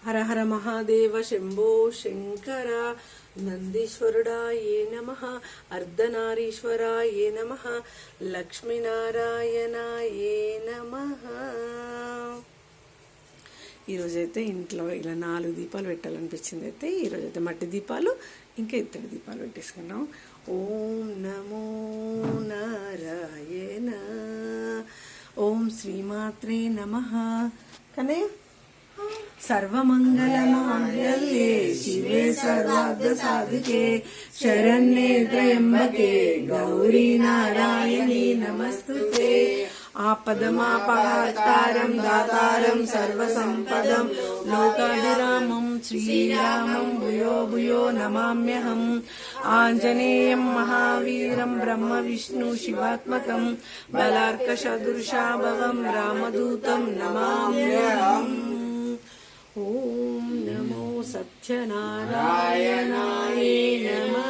హర హర మహాదేవ శంభో శంకర. నందీశ్వరుడాయే నమః, అర్ధనారీశ్వరాయే నమః, లక్ష్మీనారాయణాయే నమః. ఈరోజైతే ఇంట్లో ఇలా 4 దీపాలు పెట్టాలనిపించింది. అయితే ఈరోజైతే మట్టి దీపాలు ఇంకా ఇత్తడి దీపాలు పెట్టేసుకున్నాం. ఓం నమో నారాయణ. ఓం శ్రీమాత్రే నమః. కనే సర్వమంగళమాంగళ్యే శివే సర్వార్థ సాధికే శరణ్యే త్రయంబకే గౌరీ నారాయణీ నమస్తుతే. ఆపదమాపహర్తారం దాతారం సర్వసంపదం లోకాభిరామం శ్రీరామం భూయో భూయో నమామ్యహం. ఆంజనేయం మహావీరం బ్రహ్మ విష్ణు శివాత్మకం బలార్కసదృశాభవం రామదూతం నమామ్యహం. ఓం నమో సత్యనారాయణాయ నమః.